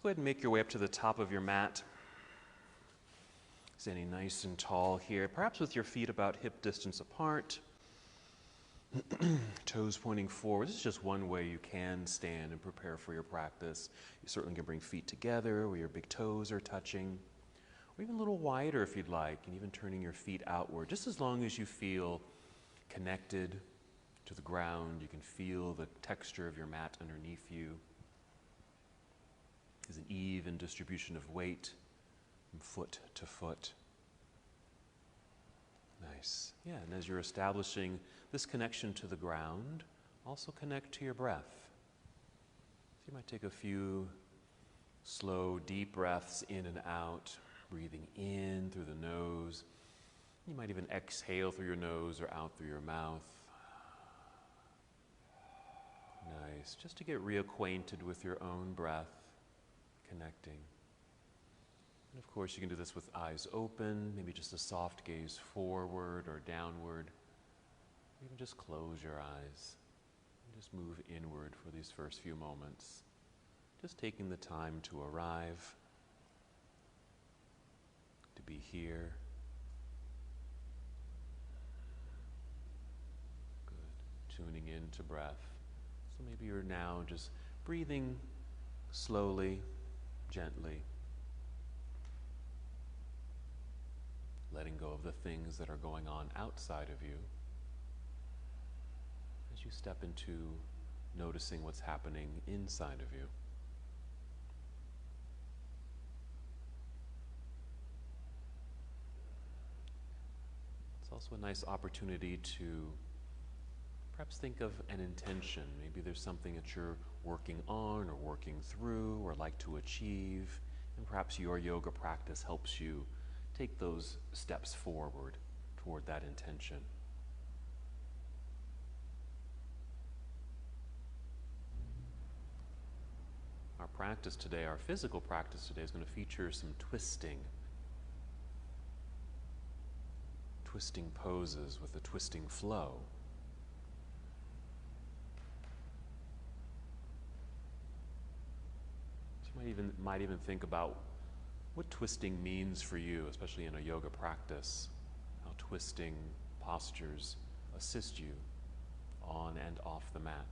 go ahead and make your way up to the top of your mat. Standing nice and tall here, perhaps with your feet about hip distance apart. Toes pointing forward. This is just one way you can stand and prepare for your practice. You certainly can bring feet together where your big toes are touching, or even a little wider if you'd like, and even turning your feet outward, just as long as you feel connected to the ground. You can feel the texture of your mat underneath you. There's an even distribution of weight from foot to foot. Nice. Yeah, and as you're establishing this connection to the ground, also connect to your breath. So you might take a few slow, deep breaths in and out, breathing in through the nose. You might even exhale through your nose or out through your mouth. Nice. Just to get reacquainted with your own breath, connecting. And of course, you can do this with eyes open, maybe just a soft gaze forward or downward. Even just close your eyes and just move inward for these first few moments. Just taking the time to arrive, to be here. Good. Tuning into breath. So maybe you're now just breathing slowly, gently. Letting go of the things that are going on outside of you. As you step into noticing what's happening inside of you. It's also a nice opportunity to perhaps think of an intention. Maybe there's something that you're working on or working through or like to achieve, and perhaps your yoga practice helps you take those steps forward toward that intention. Our practice today, our physical practice today, is going to feature some twisting. Twisting poses with a twisting flow. So you might even think about what twisting means for you, especially in a yoga practice. How twisting postures assist you on and off the mat.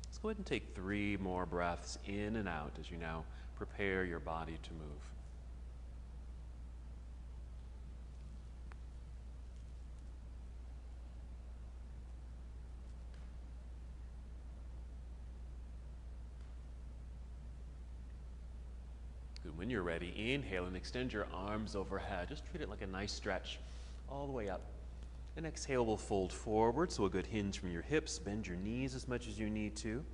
Let's go ahead and take 3 more breaths in and out as you now prepare your body to move. Good. When you're ready, inhale and extend your arms overhead. Just treat it like a nice stretch all the way up. And exhale, we'll fold forward, so a good hinge from your hips. Bend your knees as much as you need to.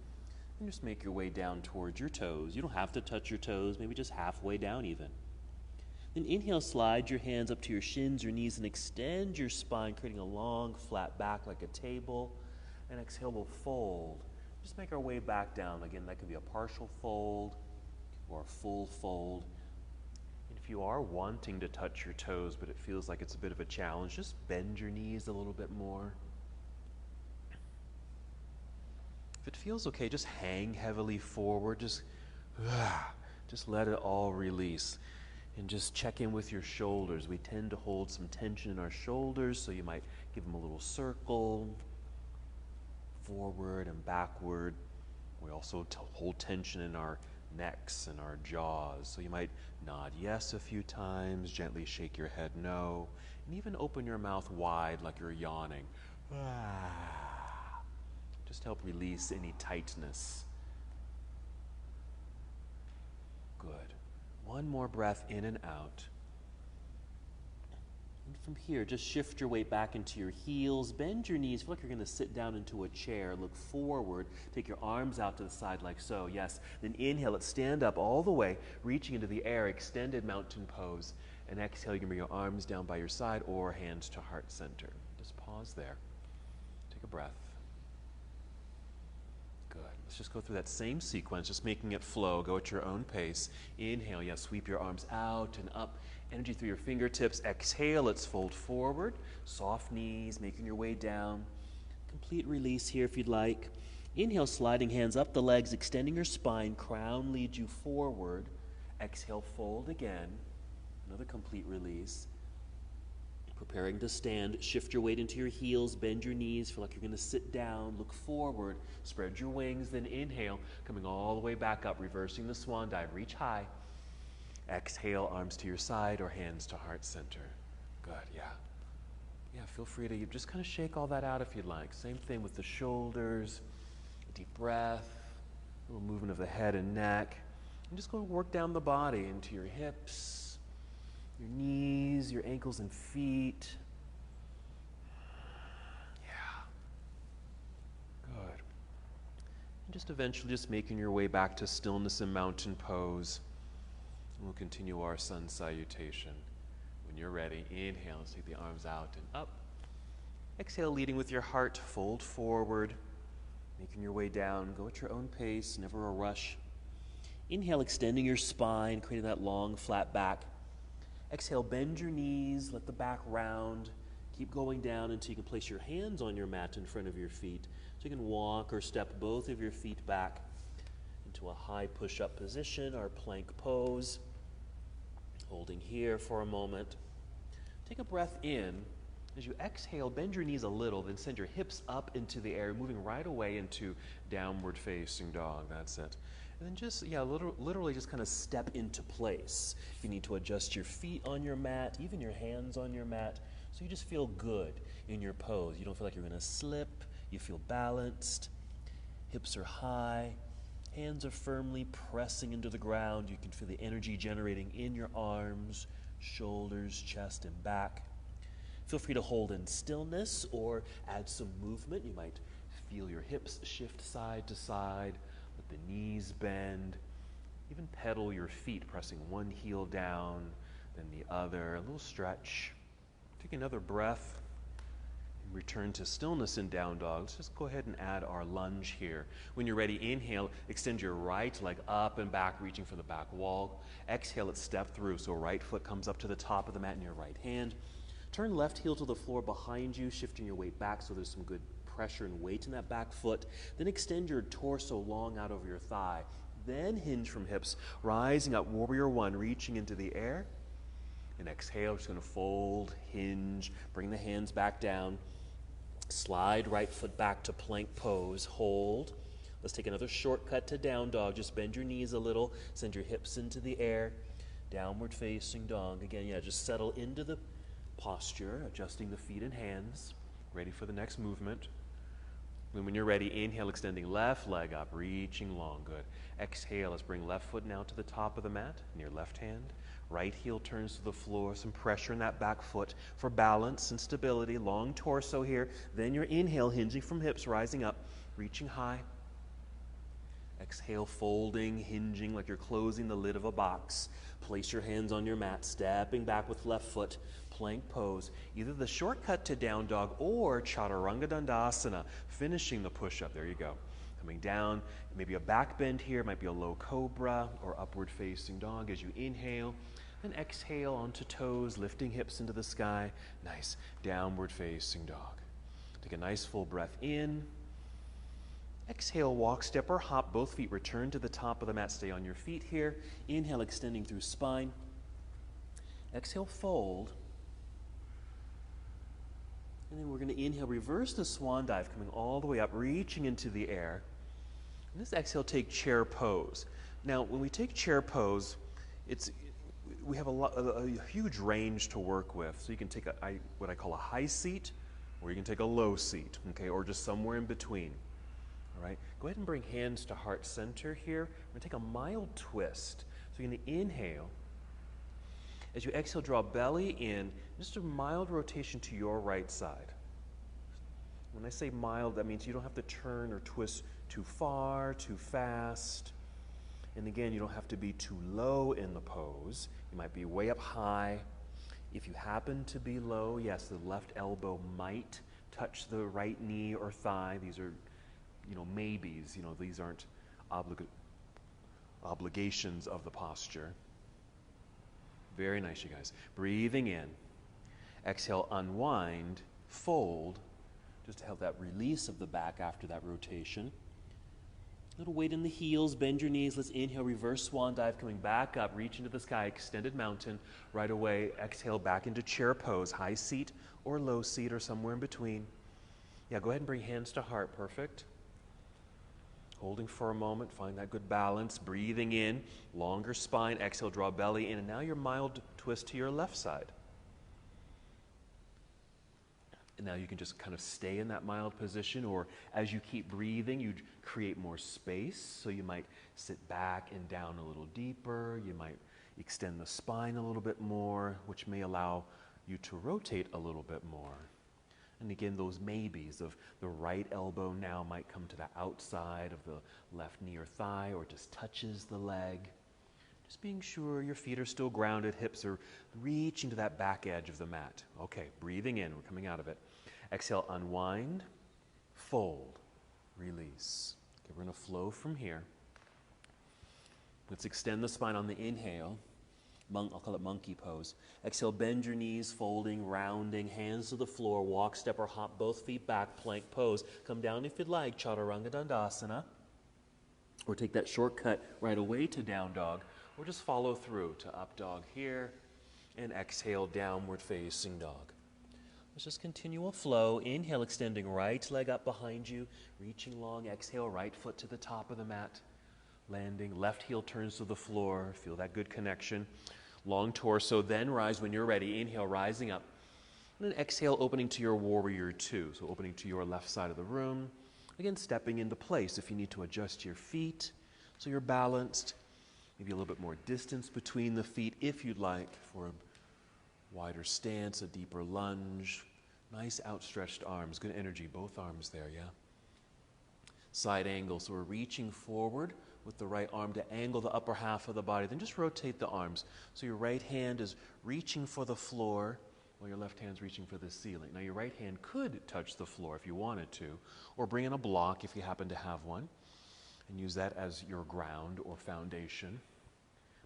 And just make your way down towards your toes. You don't have to touch your toes, maybe just halfway down even. Then inhale, slide your hands up to your shins or knees and extend your spine, creating a long, flat back like a table. And exhale, we'll fold. Just make our way back down. Again, that could be a partial fold or a full fold. If you are wanting to touch your toes, but it feels like it's a bit of a challenge, just bend your knees a little bit more. If it feels okay, just hang heavily forward. Just let it all release. And just check in with your shoulders. We tend to hold some tension in our shoulders, so you might give them a little circle, forward and backward. We also hold tension in our necks and our jaws. So you might nod yes a few times, gently shake your head no, and even open your mouth wide like you're yawning. Just help release any tightness. Good. One more breath in and out. And from here, just shift your weight back into your heels. Bend your knees. Feel like you're going to sit down into a chair. Look forward. Take your arms out to the side like so. Yes. Then inhale it. Stand up all the way, reaching into the air. Extended mountain pose. And exhale, you can bring your arms down by your side or hands to heart center. Just pause there. Take a breath. Good. Let's just go through that same sequence, just making it flow. Go at your own pace. Inhale. Yes. Sweep your arms out and up. Energy through your fingertips. Exhale, let's fold forward. Soft knees, making your way down. Complete release here if you'd like. Inhale, sliding hands up the legs, extending your spine. Crown leads you forward. Exhale, fold again. Another complete release. Preparing to stand, shift your weight into your heels, bend your knees, feel like you're going to sit down, look forward, spread your wings, then inhale, coming all the way back up, reversing the swan dive, reach high. Exhale, arms to your side or hands to heart center. Good, yeah. Yeah, feel free to just kind of shake all that out if you'd like. Same thing with the shoulders, deep breath, a little movement of the head and neck. And just go work down the body into your hips, your knees, your ankles and feet. Yeah. Good. And just eventually just making your way back to stillness and mountain pose. And we'll continue our sun salutation. When you're ready, inhale, let's take the arms out and up. Exhale, leading with your heart, fold forward. Making your way down, go at your own pace, never a rush. Inhale, extending your spine, creating that long, flat back. Exhale, bend your knees, let the back round. Keep going down until you can place your hands on your mat in front of your feet. So you can walk or step both of your feet back into a high push-up position, our plank pose. Holding here for a moment. Take a breath in. As you exhale, bend your knees a little, then send your hips up into the air, moving right away into downward facing dog. That's it. And then just, yeah, literally just kind of step into place. If you need to adjust your feet on your mat, even your hands on your mat, so you just feel good in your pose. You don't feel like you're going to slip. You feel balanced. Hips are high. Hands are firmly pressing into the ground. You can feel the energy generating in your arms, shoulders, chest, and back. Feel free to hold in stillness or add some movement. You might feel your hips shift side to side. Let the knees bend. Even pedal your feet, pressing one heel down, then the other. A little stretch. Take another breath. And return to stillness in down dog. Let's just go ahead and add our lunge here. When you're ready, inhale, extend your right leg up and back, reaching for the back wall. Exhale, let's step through. So right foot comes up to the top of the mat in your right hand. Turn left heel to the floor behind you, shifting your weight back so there's some good pressure and weight in that back foot. Then extend your torso long out over your thigh. Then hinge from hips, rising up, warrior one, reaching into the air. And exhale, just going to fold, hinge, bring the hands back down. Slide right foot back to plank pose, hold. Let's take another shortcut to down dog. Just bend your knees a little, send your hips into the air. Downward facing dog. Again, yeah, just settle into the posture, adjusting the feet and hands, ready for the next movement. And when you're ready, inhale, extending left leg up, reaching long, good. Exhale, let's bring left foot now to the top of the mat, near left hand. Right heel turns to the floor, some pressure in that back foot for balance and stability, long torso here. Then your inhale, hinging from hips, rising up, reaching high. Exhale, folding, hinging like you're closing the lid of a box. Place your hands on your mat, stepping back with left foot, plank pose. Either the shortcut to down dog or Chaturanga Dandasana, finishing the push-up. There you go. Coming down, maybe a back bend here, might be a low cobra or upward facing dog as you inhale. Then exhale onto toes, lifting hips into the sky. Nice. Downward facing dog. Take a nice full breath in. Exhale, walk, step, or hop. Both feet return to the top of the mat. Stay on your feet here. Inhale, extending through spine. Exhale, fold. And then we're going to inhale, reverse the swan dive, coming all the way up, reaching into the air. And this exhale, take chair pose. Now, when we take chair pose, we have a huge range to work with. So you can take what I call a high seat, or you can take a low seat, okay, or just somewhere in between. All right, go ahead and bring hands to heart center here. We're going to take a mild twist. So you're going to inhale. As you exhale, draw belly in, just a mild rotation to your right side. When I say mild, that means you don't have to turn or twist too far, too fast. And again, you don't have to be too low in the pose. You might be way up high. If you happen to be low, yes, the left elbow might touch the right knee or thigh. These are maybes, these aren't obligations of the posture. Very nice, you guys. Breathing in. Exhale, unwind, fold, just to have that release of the back after that rotation. Little weight in the heels, bend your knees. Let's inhale, reverse swan dive, coming back up, reach into the sky, extended mountain. Right away, exhale back into chair pose, high seat or low seat or somewhere in between. Yeah, go ahead and bring hands to heart, perfect. Holding for a moment, find that good balance, breathing in, longer spine, exhale, draw belly in, and now your mild twist to your left side. And now you can just kind of stay in that mild position, or as you keep breathing, you create more space. So you might sit back and down a little deeper. You might extend the spine a little bit more, which may allow you to rotate a little bit more. And again, those maybes of the right elbow now might come to the outside of the left knee or thigh, or just touches the leg. Just being sure your feet are still grounded, hips are reaching to that back edge of the mat. Okay, breathing in, we're coming out of it. Exhale, unwind, fold, release. Okay, we're going to flow from here. Let's extend the spine on the inhale. I'll call it monkey pose. Exhale, bend your knees, folding, rounding, hands to the floor, walk, step, or hop both feet back, plank pose. Come down if you'd like, chaturanga dandasana. Or take that shortcut right away to down dog, or just follow through to up dog here, and exhale, downward facing dog. Let's just continue a flow. Inhale, extending right leg up behind you, reaching long. Exhale, right foot to the top of the mat. Landing, left heel turns to the floor. Feel that good connection. Long torso, then rise when you're ready. Inhale, rising up. And then exhale, opening to your warrior two. So opening to your left side of the room. Again, stepping into place if you need to adjust your feet so you're balanced. Maybe a little bit more distance between the feet if you'd like for a wider stance, a deeper lunge. Nice outstretched arms, good energy, both arms there, yeah? Side angle, so we're reaching forward with the right arm to angle the upper half of the body. Then just rotate the arms. So your right hand is reaching for the floor while your left hand's reaching for the ceiling. Now your right hand could touch the floor if you wanted to, or bring in a block if you happen to have one, and use that as your ground or foundation.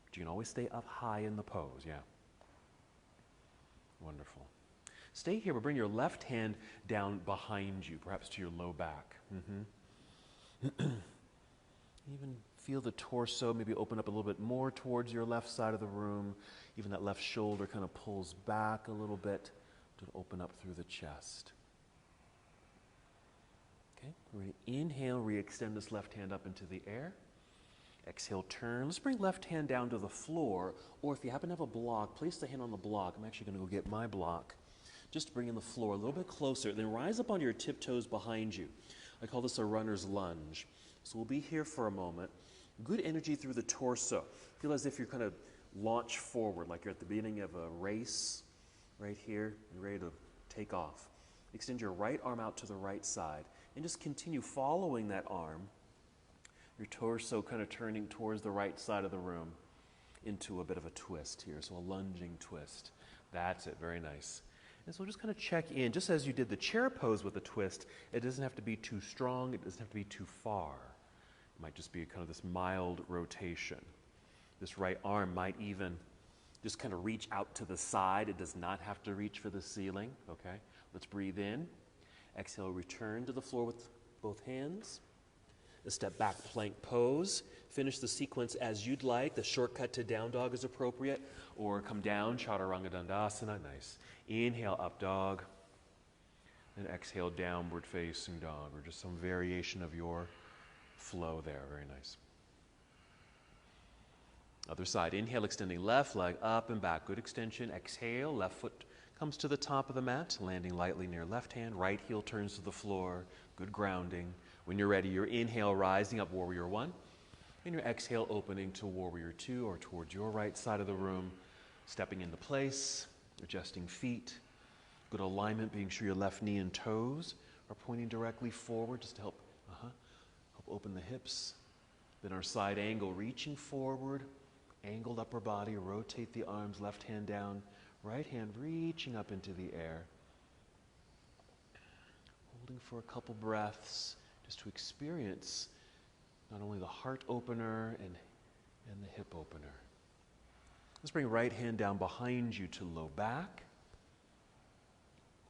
But you can always stay up high in the pose, yeah. Wonderful. Stay here, but bring your left hand down behind you, perhaps to your low back. Even feel the torso, maybe open up a little bit more towards your left side of the room. Even that left shoulder kind of pulls back a little bit to open up through the chest. Okay, we're going to inhale, re-extend this left hand up into the air. Exhale, turn. Let's bring left hand down to the floor, or if you happen to have a block, place the hand on the block. I'm actually going to go get my block. Just bring in the floor a little bit closer. Then rise up on your tiptoes behind you. I call this a runner's lunge. So we'll be here for a moment. Good energy through the torso. Feel as if you're kind of launch forward, like you're at the beginning of a race right here. You're ready to take off. Extend your right arm out to the right side and just continue following that arm. Your torso kind of turning towards the right side of the room into a bit of a twist here. So a lunging twist. That's it. Very nice. And so just kind of check in, just as you did the chair pose with a twist. It doesn't have to be too strong. It doesn't have to be too far. It might just be kind of this mild rotation. This right arm might even just kind of reach out to the side. It does not have to reach for the ceiling. Okay, let's breathe in. Exhale, return to the floor with both hands. A step back plank pose. Finish the sequence as you'd like. The shortcut to down dog is appropriate. Or come down, chaturanga dandasana. Nice. Inhale, up dog. And exhale, downward facing dog. Or just some variation of your flow there. Very nice. Other side. Inhale, extending left leg up and back. Good extension. Exhale, left foot comes to the top of the mat, landing lightly near left hand. Right heel turns to the floor. Good grounding. When you're ready, your inhale rising up, warrior one. And your exhale opening to warrior two, or towards your right side of the room. Stepping into place, adjusting feet. Good alignment, being sure your left knee and toes are pointing directly forward, just to help open the hips. Then our side angle, reaching forward, angled upper body, rotate the arms, left hand down, right hand reaching up into the air. Holding for a couple breaths, just to experience not only the heart opener and the hip opener. Let's bring right hand down behind you to low back.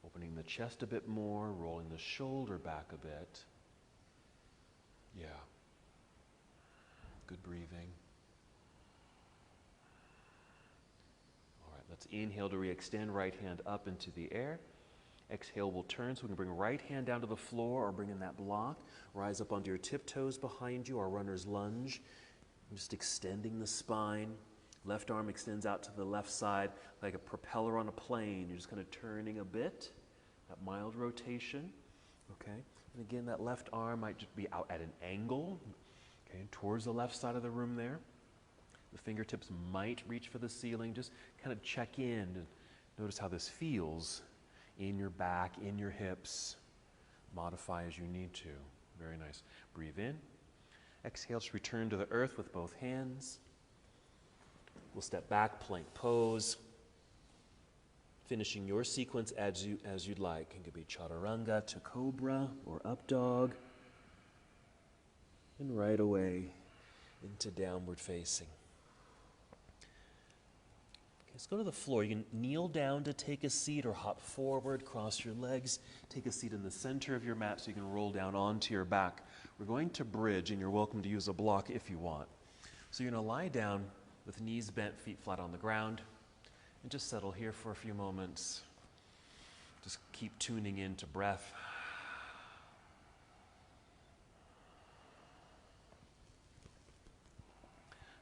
Opening the chest a bit more, rolling the shoulder back a bit. Yeah. Good breathing. All right, let's inhale to re-extend, right hand up into the air. Exhale, we'll turn, so we can bring right hand down to the floor or bring in that block. Rise up onto your tiptoes behind you, our runner's lunge. Just extending the spine. Left arm extends out to the left side like a propeller on a plane. You're just kind of turning a bit, that mild rotation. Okay, and again, that left arm might just be out at an angle, okay, towards the left side of the room there. The fingertips might reach for the ceiling. Just kind of check in and notice how this feels in your back, in your hips. Modify as you need to. Very nice. Breathe in. Exhale to return to the earth with both hands. We'll step back, plank pose. Finishing your sequence as you'd like. It could be chaturanga to cobra or up dog. And right away into downward facing. Let's go to the floor. You can kneel down to take a seat or hop forward, cross your legs, take a seat in the center of your mat so you can roll down onto your back. We're going to bridge, and you're welcome to use a block if you want. So you're going to lie down with knees bent, feet flat on the ground, and just settle here for a few moments. Just keep tuning into breath.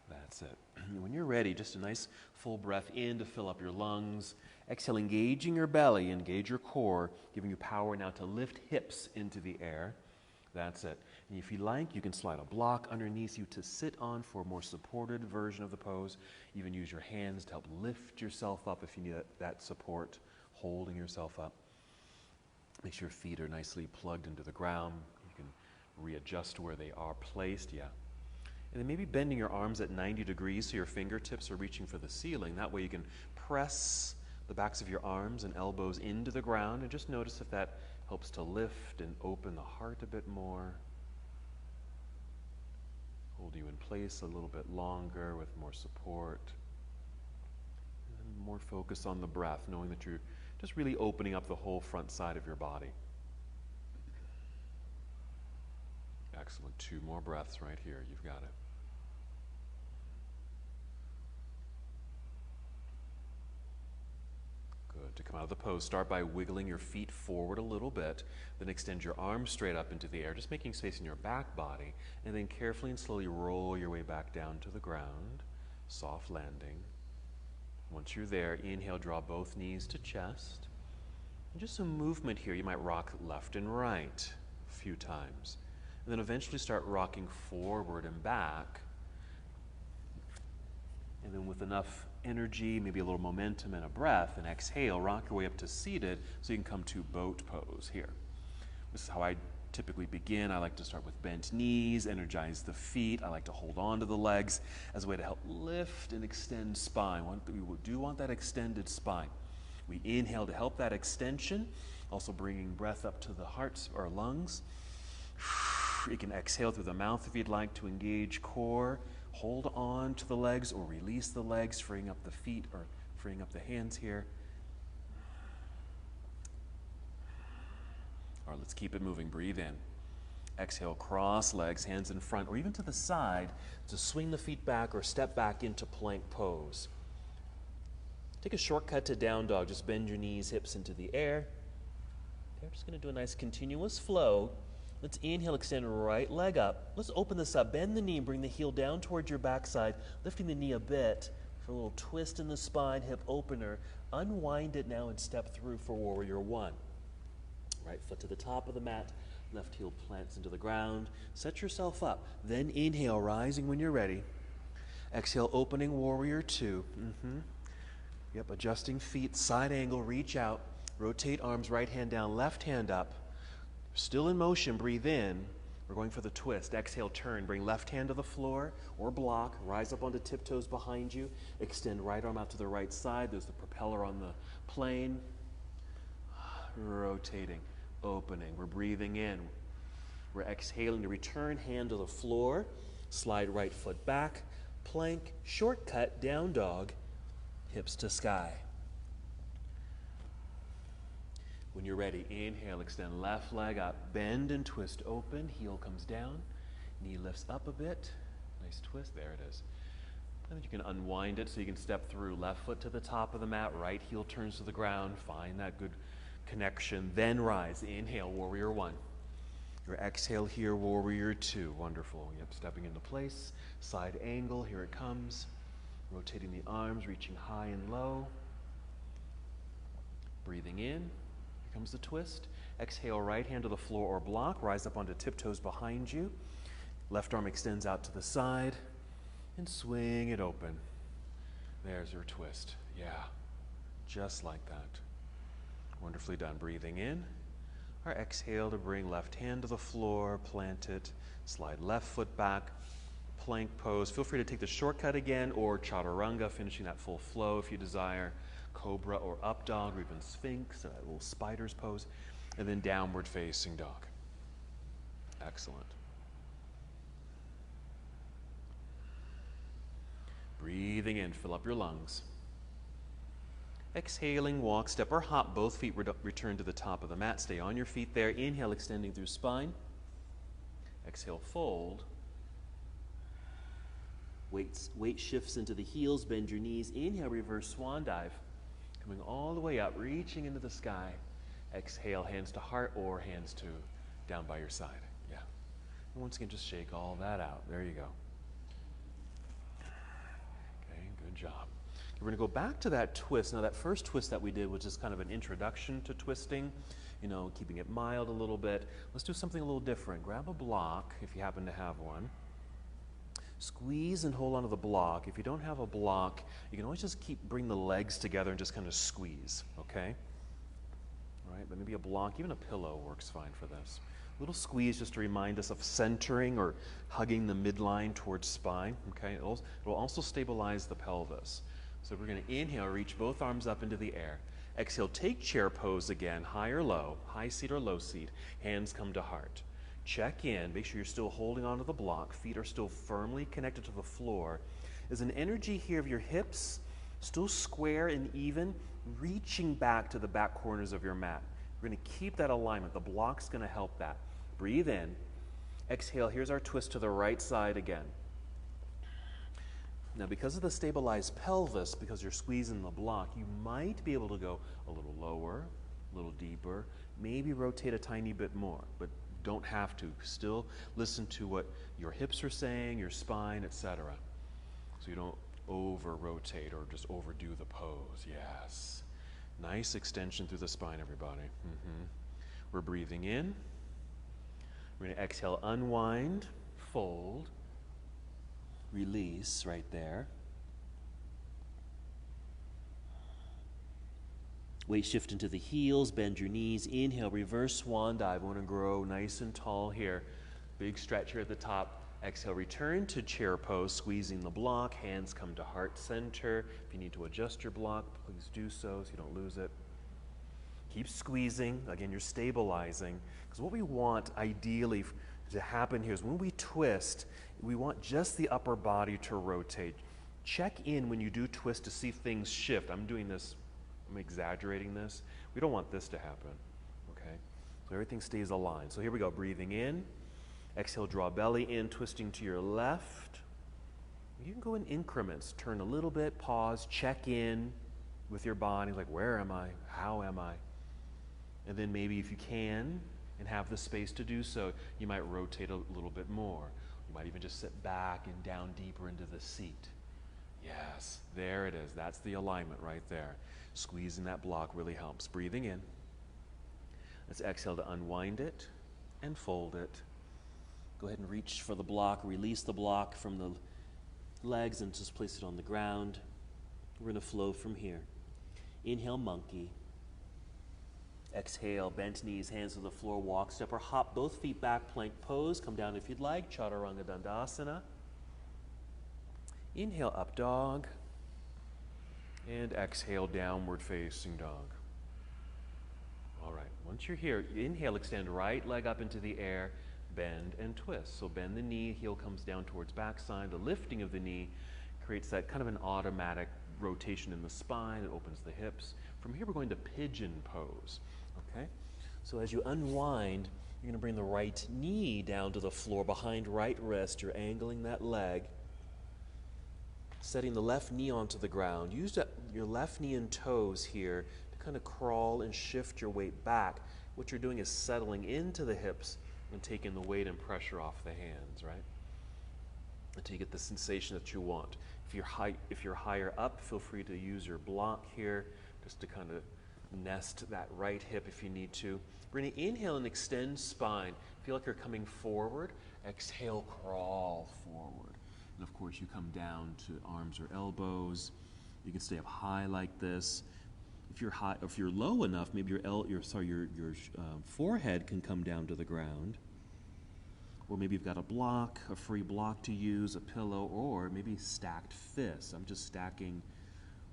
That's it. When you're ready, just a nice full breath in to fill up your lungs. Exhale, engaging your belly, engage your core, giving you power now to lift hips into the air. That's it. And if you like, you can slide a block underneath you to sit on for a more supported version of the pose. Even use your hands to help lift yourself up if you need that support, holding yourself up. Make sure your feet are nicely plugged into the ground. You can readjust where they are placed. Yeah. And then maybe bending your arms at 90 degrees so your fingertips are reaching for the ceiling. That way you can press the backs of your arms and elbows into the ground, and just notice if that helps to lift and open the heart a bit more. Hold you in place a little bit longer with more support. And more focus on the breath, knowing that you're just really opening up the whole front side of your body. Excellent. 2 more breaths right here. You've got it. Good. To come out of the pose, start by wiggling your feet forward a little bit, then extend your arms straight up into the air, just making space in your back body, and then carefully and slowly roll your way back down to the ground. Soft landing. Once you're there, inhale, draw both knees to chest. And just some movement here. You might rock left and right a few times. And then eventually start rocking forward and back. And then with enough energy, maybe a little momentum and a breath, and exhale, rock your way up to seated so you can come to boat pose here. This is how I typically begin. I like to start with bent knees, energize the feet. I like to hold on to the legs as a way to help lift and extend spine. We do want that extended spine. We inhale to help that extension, also bringing breath up to the heart or lungs. You can exhale through the mouth if you'd like to engage core. Hold on to the legs or release the legs, freeing up the feet or freeing up the hands here. All right, let's keep it moving. Breathe in. Exhale, cross legs, hands in front or even to the side to swing the feet back or step back into plank pose. Take a shortcut to down dog. Just bend your knees, hips into the air. Okay, I'm just going to do a nice continuous flow. Let's inhale, extend right leg up. Let's open this up. Bend the knee, bring the heel down towards your backside, lifting the knee a bit for a little twist in the spine, hip opener. Unwind it now and step through for warrior 1. Right foot to the top of the mat, left heel plants into the ground. Set yourself up. Then inhale, rising when you're ready. Exhale, opening warrior 2. Yep, adjusting feet, side angle, reach out. Rotate arms, right hand down, left hand up. Still in motion, breathe in. We're going for the twist. Exhale, turn. Bring left hand to the floor or block. Rise up onto tiptoes behind you. Extend right arm out to the right side. There's the propeller on the plane. Rotating, opening. We're breathing in. We're exhaling to return, hand to the floor. Slide right foot back. Plank, shortcut, down dog. Hips to sky. When you're ready, inhale, extend left leg up, bend and twist open, heel comes down, knee lifts up a bit, Nice twist. There it is. And then you can unwind it so you can step through. Left foot to the top of the mat, right heel turns to the ground. Find that good connection. Then rise. Inhale, warrior one. Your exhale here, warrior two. Wonderful. Yep, stepping into place. Side angle, here it comes. Rotating the arms, reaching high and low. Breathing in. Here comes the twist. Exhale, right hand to the floor or block. Rise up onto tiptoes behind you. Left arm extends out to the side. And swing it open. There's your twist. Yeah, just like that. Wonderfully done. Breathing in. Our exhale to bring left hand to the floor, plant it, slide left foot back, plank pose. Feel free to take the shortcut again, or chaturanga, finishing that full flow if you desire. Cobra or up dog, or even sphinx, a little spider's pose. And then downward facing dog. Excellent. Breathing in, fill up your lungs. Exhaling, walk, step, or hop. Both feet return to the top of the mat. Stay on your feet there. Inhale, extending through spine. Exhale, fold. Weight shifts into the heels. Bend your knees. Inhale, reverse swan dive. Coming all the way up, reaching into the sky. Exhale, hands to heart or hands to down by your side. Yeah. And once again, just shake all that out. There you go. Good job. We're going to go back to that twist. Now, that first twist that we did was just kind of an introduction to twisting, keeping it mild a little bit. Let's do something a little different. Grab a block, if you happen to have one. Squeeze and hold onto the block. If you don't have a block, you can always just bring the legs together and just kind of squeeze, okay? All right, but maybe a block, even a pillow works fine for this. A little squeeze just to remind us of centering or hugging the midline towards spine, okay? It'll also stabilize the pelvis. So we're going to inhale, reach both arms up into the air. Exhale, take chair pose again, high or low, high seat or low seat. Hands come to heart. Check in, make sure you're still holding onto the block. Feet are still firmly connected to the floor. There's an energy here of your hips, still square and even, reaching back to the back corners of your mat. We're going to keep that alignment. The block's going to help that. Breathe in. Exhale. Here's our twist to the right side again. Now, because of the stabilized pelvis, because you're squeezing the block, you might be able to go a little lower, a little deeper, maybe rotate a tiny bit more, but don't have to. Still listen to what your hips are saying, your spine, etc. So you don't over-rotate or just overdo the pose. Yes. Nice extension through the spine, everybody. We're breathing in. We're going to exhale, unwind, fold, release right there. Weight shift into the heels, bend your knees. Inhale, reverse swan dive. Want to grow nice and tall here. Big stretch here at the top. Exhale, return to chair pose, squeezing the block. Hands come to heart center. If you need to adjust your block, please do so you don't lose it. Keep squeezing. Again, you're stabilizing. Because what we want ideally to happen here is when we twist, we want just the upper body to rotate. Check in when you do twist to see things shift. I'm doing this, I'm exaggerating this. We don't want this to happen, okay? So everything stays aligned. So here we go, breathing in. Exhale, draw belly in, twisting to your left. You can go in increments. Turn a little bit, pause, check in with your body, like where am I? How am I? And then maybe if you can and have the space to do so, you might rotate a little bit more. You might even just sit back and down deeper into the seat. Yes, there it is. That's the alignment right there. Squeezing that block really helps. Breathing in. Let's exhale to unwind it and fold it. Go ahead and reach for the block. Release the block from the legs and just place it on the ground. We're going to flow from here. Inhale, monkey. Exhale, bent knees, hands to the floor, walk, step, or hop both feet back, plank pose. Come down if you'd like, chaturanga dandasana. Inhale, up dog. And exhale, downward facing dog. All right, once you're here, inhale, extend right leg up into the air, bend and twist. So bend the knee, heel comes down towards backside. The lifting of the knee creates that kind of an automatic rotation in the spine. It opens the hips. From here, we're going to pigeon pose. Okay? So as you unwind, You're going to bring the right knee down to the floor behind right wrist. You're angling that leg. Setting the left knee onto the ground. Use your left knee and toes here to kind of crawl and shift your weight back. What you're doing is settling into the hips and taking the weight and pressure off the hands, right? Until you get the sensation that you want. If you're higher up, feel free to use your block here just to kind of nest that right hip if you need to. We're going to inhale and extend spine. Feel like you're coming forward. Exhale, crawl forward. And of course, you come down to arms or elbows. You can stay up high like this. If you're low enough, maybe your forehead can come down to the ground. Or maybe you've got a free block to use, a pillow, or maybe stacked fists. I'm just stacking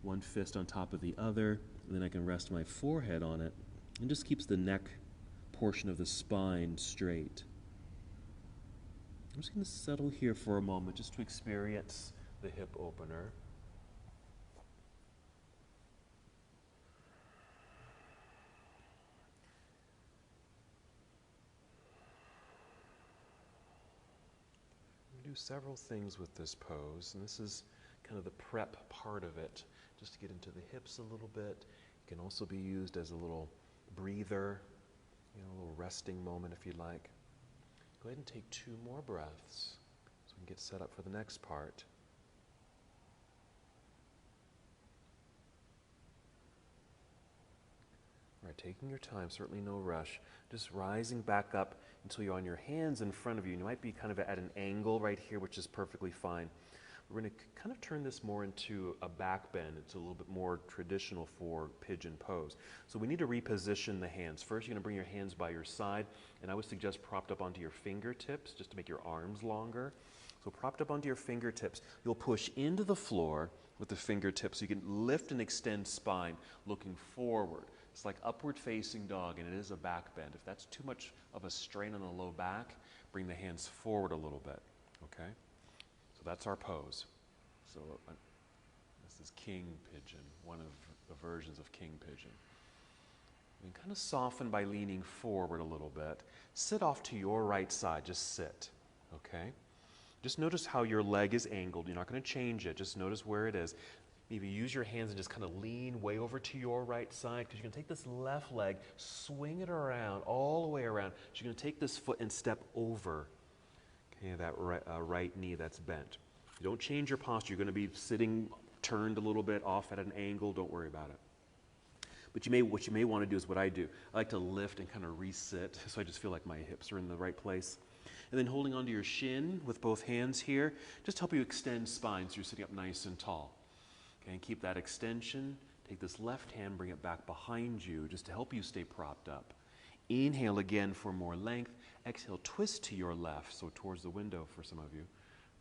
one fist on top of the other, and then I can rest my forehead on it, and just keeps the neck portion of the spine straight. I'm just going to settle here for a moment just to experience the hip opener. Do several things with this pose, and this is kind of the prep part of it, just to get into the hips a little bit. It can also be used as a little breather, a little resting moment if you'd like. Go ahead and take 2 more breaths so we can get set up for the next part. All right, taking your time, certainly no rush. Just rising back up until you're on your hands in front of you. And you might be kind of at an angle right here, which is perfectly fine. We're going to kind of turn this more into a back bend. It's a little bit more traditional for Pigeon Pose. So we need to reposition the hands. First, you're going to bring your hands by your side, and I would suggest propped up onto your fingertips just to make your arms longer. So propped up onto your fingertips, you'll push into the floor with the fingertips so you can lift and extend spine looking forward. It's like upward facing dog, and it is a back bend. If that's too much of a strain on the low back, bring the hands forward a little bit, okay? So that's our pose. So this is King Pigeon, one of the versions of King Pigeon. And kind of soften by leaning forward a little bit. Sit off to your right side, just sit, okay? Just notice how your leg is angled. You're not going to change it, just notice where it is. Maybe use your hands and just kind of lean way over to your right side, because you're going to take this left leg, swing it around, all the way around. So you're going to take this foot and step over, okay, that right knee that's bent. You don't change your posture. You're going to be sitting turned a little bit off at an angle. Don't worry about it. But what you may want to do is what I do. I like to lift and kind of resit, so I just feel like my hips are in the right place. And then holding onto your shin with both hands here, just help you extend spine so you're sitting up nice and tall. And keep that extension. Take this left hand, bring it back behind you just to help you stay propped up. Inhale again for more length. Exhale, twist to your left, so towards the window for some of you.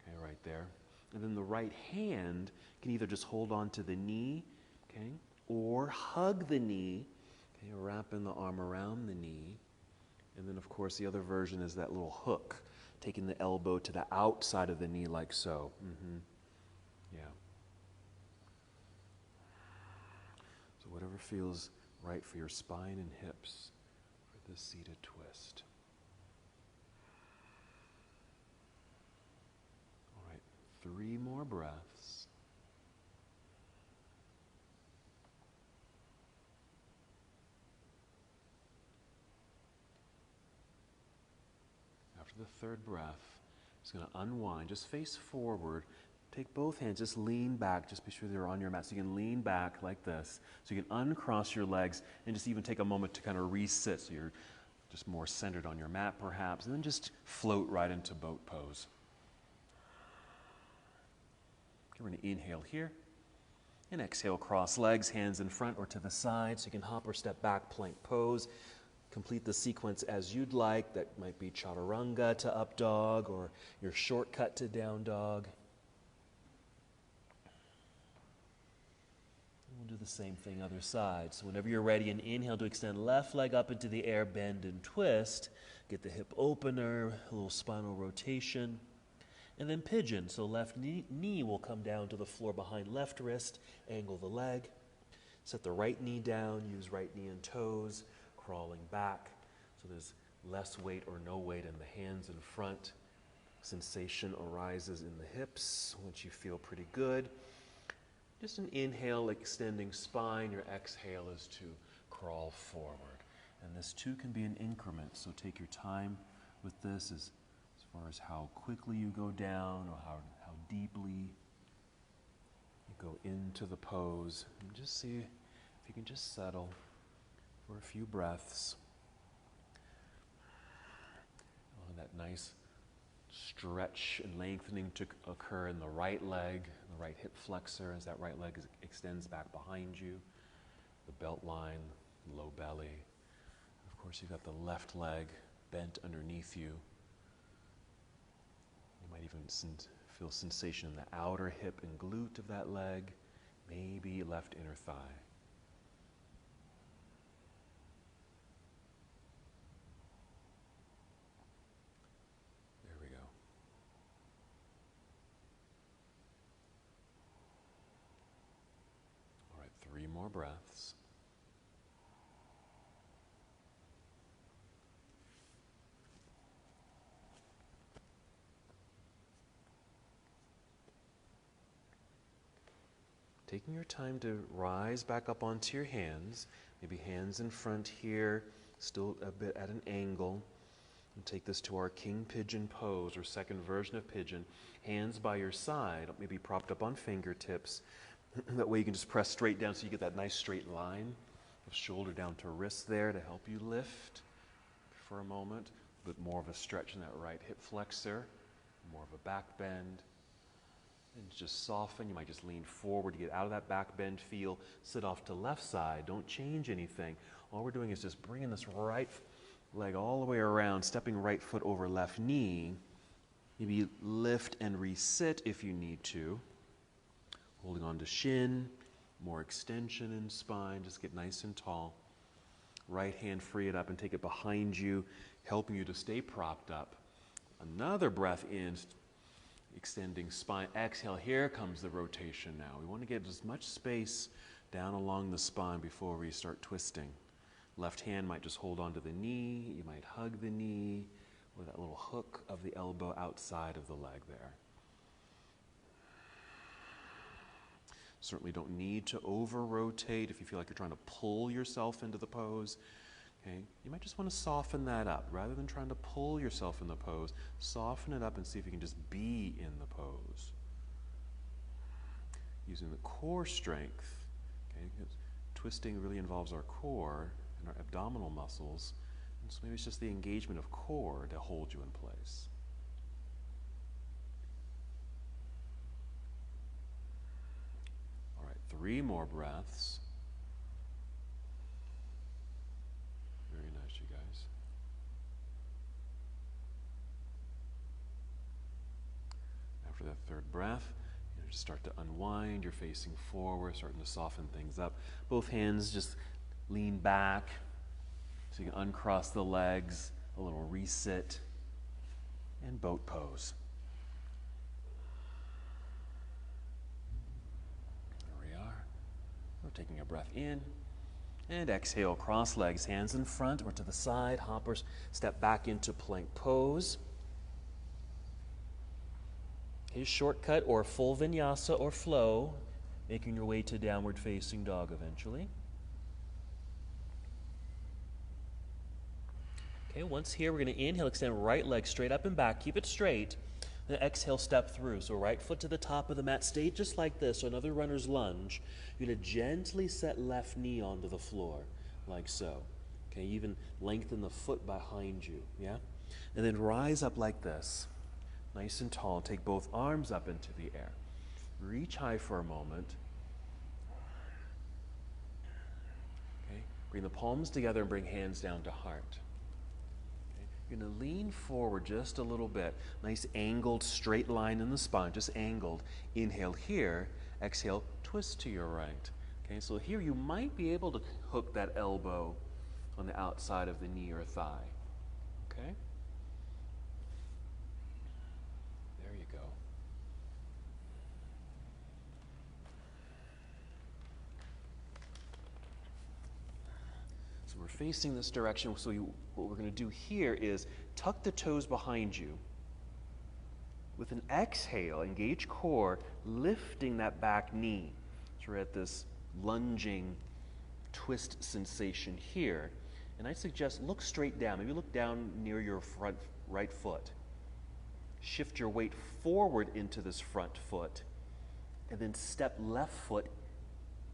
Okay, right there. And then the right hand can either just hold on to the knee, okay, or hug the knee, okay, wrapping the arm around the knee. And then, of course, the other version is that little hook, taking the elbow to the outside of the knee like so. Yeah. Whatever feels right for your spine and hips for this seated twist. All right, 3 more breaths. After the 3rd breath, just going to unwind, just face forward. Take both hands, just lean back, just be sure they're on your mat. So you can lean back like this. So you can uncross your legs and just even take a moment to kind of resit. So you're just more centered on your mat perhaps. And then just float right into boat pose. Okay, we're going to inhale here. And exhale, cross legs, hands in front or to the side. So you can hop or step back, plank pose. Complete the sequence as you'd like. That might be chaturanga to up dog or your shortcut to down dog. We'll do the same thing other side. So whenever you're ready, and inhale to extend left leg up into the air, bend and twist. Get the hip opener, a little spinal rotation. And then pigeon. So left knee will come down to the floor behind left wrist. Angle the leg. Set the right knee down. Use right knee and toes. Crawling back. So there's less weight or no weight in the hands in front. Sensation arises in the hips once you feel pretty good. Just an inhale, extending spine. Your exhale is to crawl forward. And this too can be an increment, so take your time with this as far as how quickly you go down or how deeply you go into the pose. And just see if you can just settle for a few breaths. That nice stretch and lengthening to occur in the right leg, the right hip flexor as that right leg extends back behind you, the belt line, low belly. Of course, you've got the left leg bent underneath you. You might even feel sensation in the outer hip and glute of that leg, maybe left inner thigh. Three more breaths. Taking your time to rise back up onto your hands, maybe hands in front here, still a bit at an angle. And take this to our King Pigeon Pose, or second version of Pigeon. Hands by your side, maybe propped up on fingertips. That way you can just press straight down so you get that nice straight line of shoulder down to wrist there to help you lift for a moment. A bit more of a stretch in that right hip flexor, more of a back bend. And just soften. You might just lean forward to get out of that back bend feel. Sit off to left side. Don't change anything. All we're doing is just bringing this right leg all the way around, stepping right foot over left knee. Maybe lift and resit if you need to. Holding on to shin, more extension in spine, just get nice and tall. Right hand, free it up and take it behind you, helping you to stay propped up. Another breath in, extending spine. Exhale, here comes the rotation now. We want to get as much space down along the spine before we start twisting. Left hand might just hold onto the knee, you might hug the knee, with that little hook of the elbow outside of the leg there. Certainly don't need to over-rotate if you feel like you're trying to pull yourself into the pose. Okay? You might just want to soften that up. Rather than trying to pull yourself in the pose, soften it up and see if you can just be in the pose. Using the core strength. Okay? Twisting really involves our core and our abdominal muscles. And so maybe it's just the engagement of core to hold you in place. All right, 3 more breaths. Very nice, you guys. After that 3rd breath, just start to unwind. You're facing forward, starting to soften things up. Both hands just lean back so you can uncross the legs, a little resit, and boat pose. There we are. We're taking a breath in and exhale, cross legs, hands in front or to the side, hoppers, step back into plank pose. His shortcut or full vinyasa or flow, making your way to downward facing dog eventually. Okay, once here, we're going to inhale, extend right leg straight up and back, keep it straight. Then exhale, step through. So right foot to the top of the mat, stay just like this. So another runner's lunge. You're going to gently set left knee onto the floor, like so. Okay, even lengthen the foot behind you, yeah? And then rise up like this. Nice and tall. Take both arms up into the air. Reach high for a moment. Okay. Bring the palms together and bring hands down to heart. Okay. You're going to lean forward just a little bit. Nice angled straight line in the spine, just angled. Inhale here. Exhale, twist to your right. Okay, so here you might be able to hook that elbow on the outside of the knee or thigh. Okay? facing this direction, so what we're going to do here is tuck the toes behind you. With an exhale, engage core, lifting that back knee. So we're at this lunging twist sensation here. And I suggest look straight down. Maybe look down near your front right foot. Shift your weight forward into this front foot. And then step left foot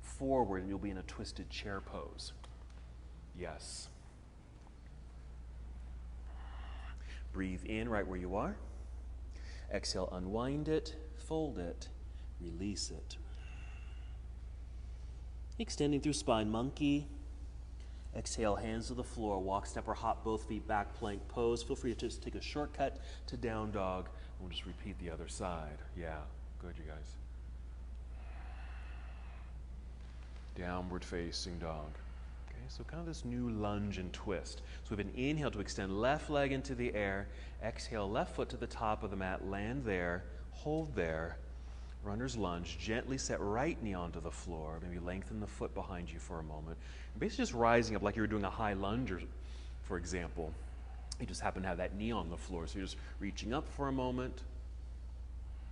forward and you'll be in a twisted chair pose. Yes. Breathe in right where you are. Exhale, unwind it, fold it, release it. Extending through spine monkey. Exhale, hands to the floor, walk, step, or hop both feet back, plank pose. Feel free to just take a shortcut to down dog. We'll just repeat the other side. Yeah, good, you guys. Downward facing dog. Okay, so kind of this new lunge and twist. So we have an inhale to extend left leg into the air. Exhale, left foot to the top of the mat, land there, hold there. Runner's lunge, gently set right knee onto the floor. Maybe lengthen the foot behind you for a moment. Basically just rising up like you were doing a high lunge, for example. You just happen to have that knee on the floor. So you're just reaching up for a moment.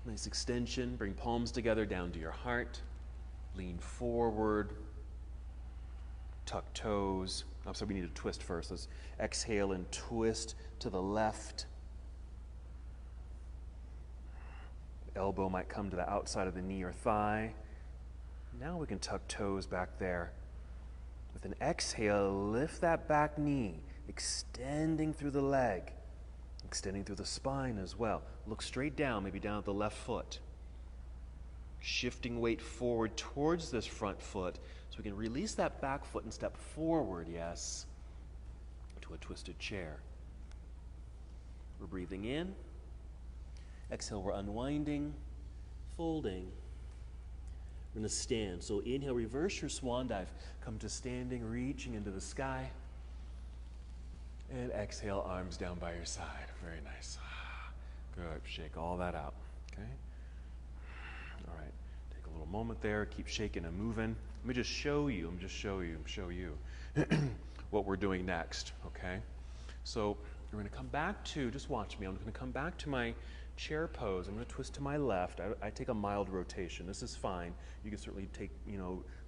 Nice extension. Bring palms together down to your heart. Lean forward. Tuck toes. Oh, so we need to twist first. Let's exhale and twist to the left. Elbow might come to the outside of the knee or thigh. Now we can tuck toes back there. With an exhale, lift that back knee, extending through the leg, extending through the spine as well. Look straight down, maybe down at the left foot. Shifting weight forward towards this front foot so we can release that back foot and step forward, yes, to a twisted chair. We're breathing in. Exhale, we're unwinding, folding. We're going to stand. So inhale, reverse your swan dive. Come to standing, reaching into the sky. And exhale, arms down by your side. Very nice. Good. Shake all that out. Okay? All right. Take a little moment there. Keep shaking and moving. Let me just show you. What we're doing next. Okay? So we're going to come back to, just watch me. I'm going to come back to my chair pose. I'm going to twist to my left. I take a mild rotation. This is fine. You can certainly take,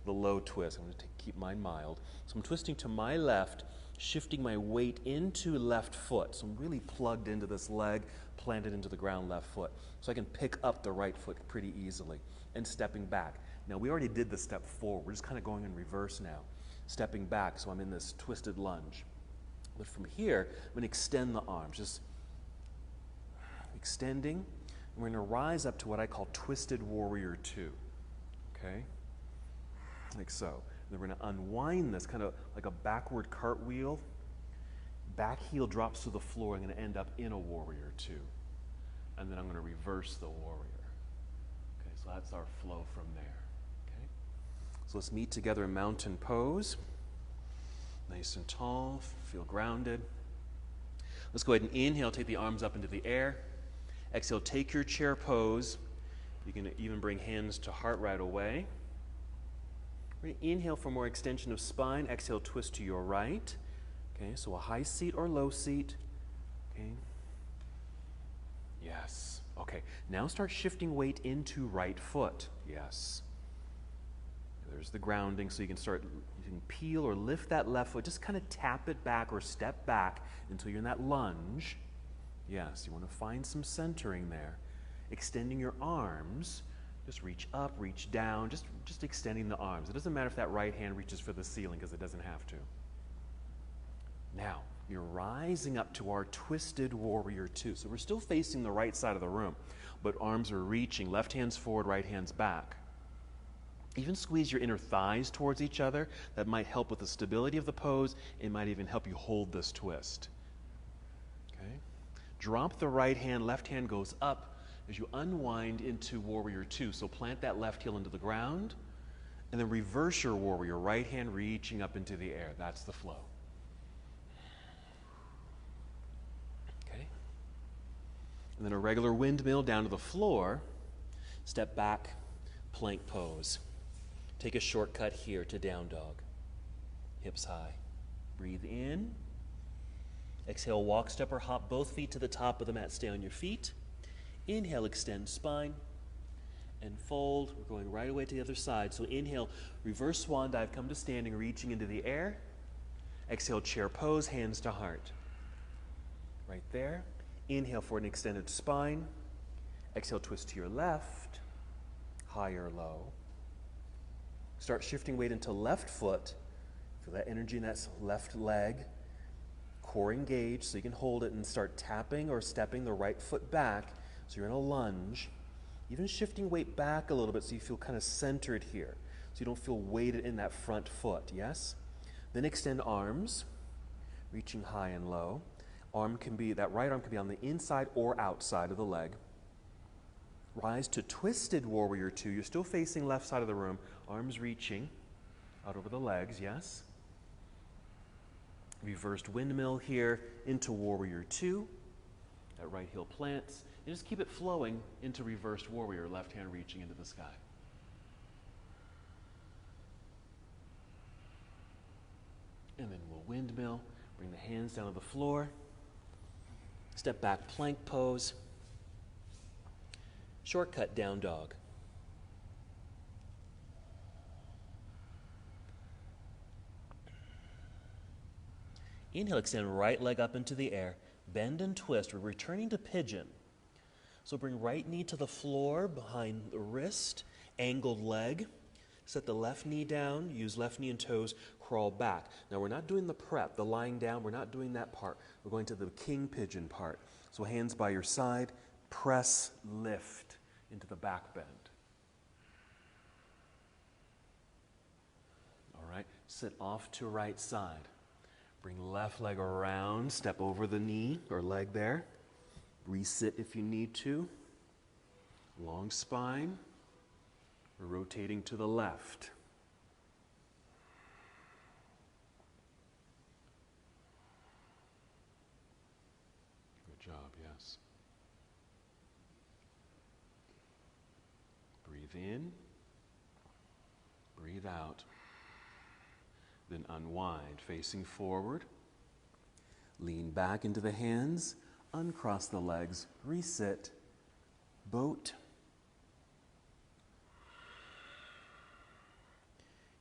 the low twist. I'm going to keep mine mild. So I'm twisting to my left, shifting my weight into left foot. So I'm really plugged into this leg, planted into the ground left foot. So I can pick up the right foot pretty easily. And stepping back. Now we already did the step forward. We're just kind of going in reverse now. Stepping back, so I'm in this twisted lunge. But from here, I'm going to extend the arms. Just extending, and we're going to rise up to what I call Twisted Warrior 2, okay? Like so. And then we're going to unwind this, kind of like a backward cartwheel. Back heel drops to the floor. I'm going to end up in a Warrior 2. And then I'm going to reverse the Warrior. Okay, so that's our flow from there, okay? So let's meet together in Mountain Pose. Nice and tall, feel grounded. Let's go ahead and inhale, take the arms up into the air. Exhale, take your chair pose. You can even bring hands to heart right away. We're going to inhale for more extension of spine. Exhale, twist to your right. Okay, so a high seat or low seat. Okay. Yes. Okay, now start shifting weight into right foot. Yes. There's the grounding, so you can peel or lift that left foot. Just kind of tap it back or step back until you're in that lunge. Yes, you want to find some centering there. Extending your arms, just reach up, reach down, just extending the arms. It doesn't matter if that right hand reaches for the ceiling because it doesn't have to. Now, you're rising up to our Twisted Warrior 2. So we're still facing the right side of the room, but arms are reaching, left hand's forward, right hand's back. Even squeeze your inner thighs towards each other. That might help with the stability of the pose. It might even help you hold this twist. Okay? Drop the right hand, left hand goes up as you unwind into Warrior 2. So plant that left heel into the ground, and then reverse your Warrior, right hand reaching up into the air. That's the flow. Okay? And then a regular windmill down to the floor. Step back, plank pose. Take a shortcut here to down dog. Hips high. Breathe in. Exhale, walk, step, or hop both feet to the top of the mat. Stay on your feet. Inhale, extend spine. And fold. We're going right away to the other side. So inhale, reverse swan dive, come to standing, reaching into the air. Exhale, chair pose, hands to heart. Right there. Inhale for an extended spine. Exhale, twist to your left, high or low. Start shifting weight into left foot. Feel that energy in that left leg. Core engaged, so you can hold it and start tapping or stepping the right foot back. So you're in a lunge. Even shifting weight back a little bit so you feel kind of centered here. So you don't feel weighted in that front foot, yes? Then extend arms, reaching high and low. That right arm can be on the inside or outside of the leg. Rise to twisted warrior two. You're still facing left side of the room. Arms reaching out over the legs, yes? Reversed windmill here into warrior two. That right heel plants. And just keep it flowing into reversed warrior, left hand reaching into the sky. And then we'll windmill. Bring the hands down to the floor. Step back, plank pose. Shortcut down dog. Inhale, extend right leg up into the air. Bend and twist. We're returning to pigeon. So bring right knee to the floor behind the wrist. Angled leg. Set the left knee down. Use left knee and toes. Crawl back. Now we're not doing the prep, the lying down. We're not doing that part. We're going to the king pigeon part. So hands by your side. Press, lift into the back bend. All right. Sit off to right side. Bring left leg around. Step over the knee or leg there. Resit if you need to. Long spine. We're rotating to the left. Good job, yes. Breathe in. Breathe out. Then unwind, facing forward. Lean back into the hands. Uncross the legs. Resit. Boat.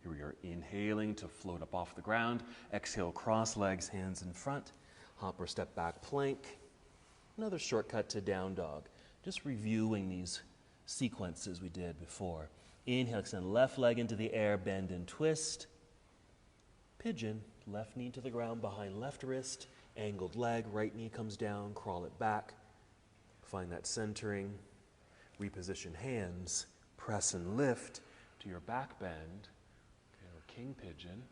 Here we are inhaling to float up off the ground. Exhale, cross legs, hands in front. Hop or step back plank. Another shortcut to down dog. Just reviewing these sequences we did before. Inhale, extend left leg into the air, bend and twist. Pigeon, left knee to the ground behind left wrist. Angled leg, right knee comes down, crawl it back. Find that centering. Reposition hands. Press and lift to your back bend. King pigeon.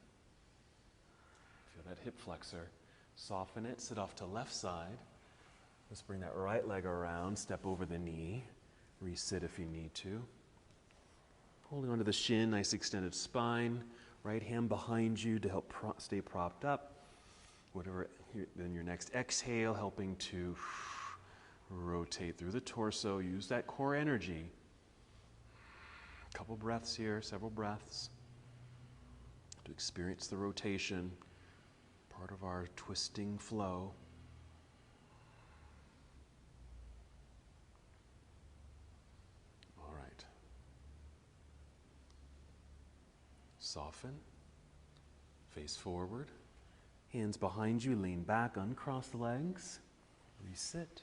Feel that hip flexor. Soften it, sit off to left side. Let's bring that right leg around, step over the knee. Resit if you need to. Holding onto the shin, nice extended spine. Right hand behind you to help stay propped up. Then your next exhale, helping to rotate through the torso. Use that core energy. A couple breaths here, several breaths. To experience the rotation, part of our twisting flow. All right. Soften, face forward, hands behind you, lean back, uncross the legs, resit,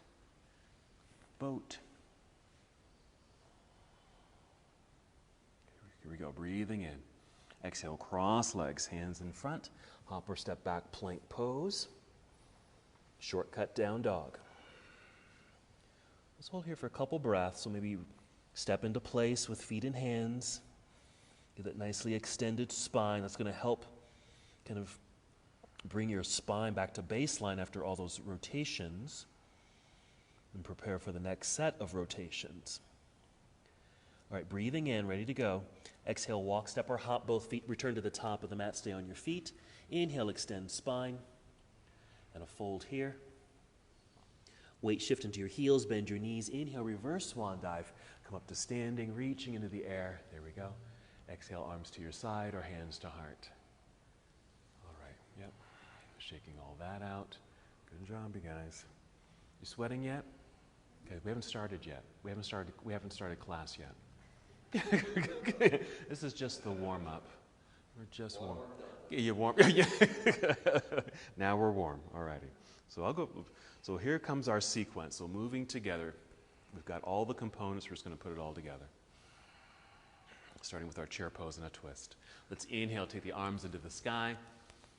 boat. Here we go, breathing in. Exhale, cross legs, hands in front. Hop or step back, plank pose. Shortcut down dog. Let's hold here for a couple breaths. So maybe step into place with feet and hands. Get that nicely extended spine. That's going to help kind of bring your spine back to baseline after all those rotations. And prepare for the next set of rotations. All right, breathing in, ready to go. Exhale, walk, step, or hop. Both feet return to the top of the mat. Stay on your feet. Inhale, extend spine. And a fold here. Weight shift into your heels, bend your knees. Inhale, reverse swan dive. Come up to standing, reaching into the air. There we go. Exhale, arms to your side or hands to heart. All right, yep. shaking all that out. Good job, you guys. You sweating yet? Okay, we haven't started yet. We haven't started class yet. This is just the warm-up. We're just warm. You're warm. Now we're warm. Alrighty. So here comes our sequence. So moving together. We've got all the components. We're just going to put it all together. Starting with our chair pose and a twist. Let's inhale, take the arms into the sky.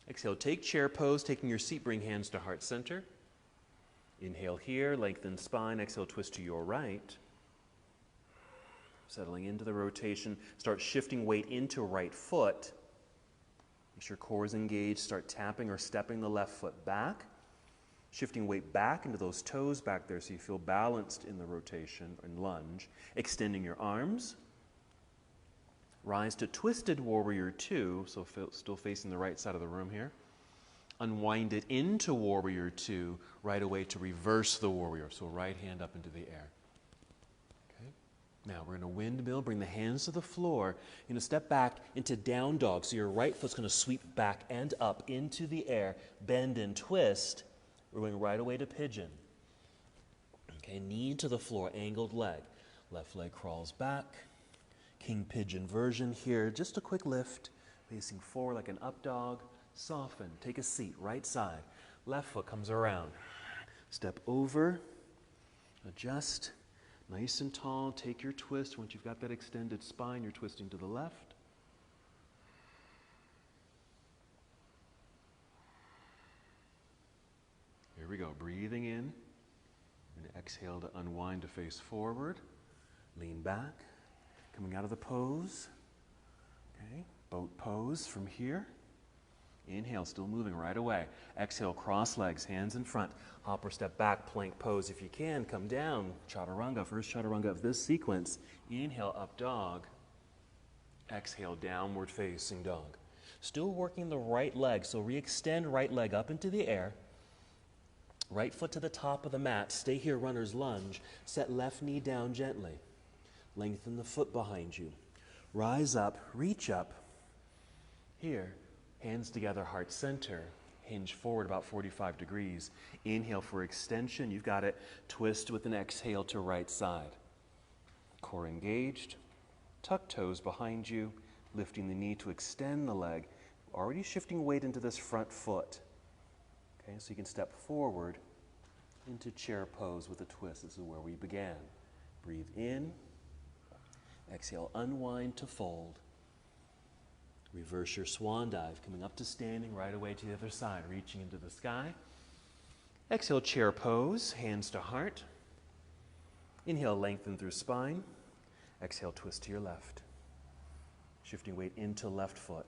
Exhale, take chair pose, taking your seat, bring hands to heart center. Inhale here, lengthen spine. Exhale, twist to your right. Settling into the rotation. Start shifting weight into right foot. Make sure core is engaged. Start tapping or stepping the left foot back. Shifting weight back into those toes back there so you feel balanced in the rotation and lunge. Extending your arms. Rise to twisted warrior two, so still facing the right side of the room here. Unwind it into warrior two, right away to reverse the warrior. So right hand up into the air. Okay. Now we're going to windmill, bring the hands to the floor. You're going to step back into down dog. So your right foot's going to sweep back and up into the air, bend and twist. We're going right away to pigeon. Okay, knee to the floor, angled leg. Left leg crawls back. King pigeon version here. Just a quick lift, facing forward like an up dog. Soften, take a seat, right side. Left foot comes around. Step over, adjust, nice and tall. Take your twist. Once you've got that extended spine, you're twisting to the left. Here we go, breathing in. And exhale to unwind to face forward. Lean back. Coming out of the pose. Okay, boat pose from here. Inhale, still moving right away. Exhale, cross legs, hands in front. Hop or step back, plank pose if you can. Come down, chaturanga, first chaturanga of this sequence. Inhale, up dog. Exhale, downward facing dog. Still working the right leg, so re-extend right leg up into the air. Right foot to the top of the mat. Stay here, runner's lunge. Set left knee down gently. Lengthen the foot behind you. Rise up, reach up. Here, hands together, heart center. Hinge forward about 45 degrees. Inhale for extension. You've got it. Twist with an exhale to right side. Core engaged. Tuck toes behind you. Lifting the knee to extend the leg. Already shifting weight into this front foot. Okay, so you can step forward into chair pose with a twist. This is where we began. Breathe in. Exhale, unwind to fold. Reverse your swan dive, coming up to standing right away to the other side, reaching into the sky. Exhale, chair pose, hands to heart. Inhale, lengthen through spine. Exhale, twist to your left. Shifting weight into left foot.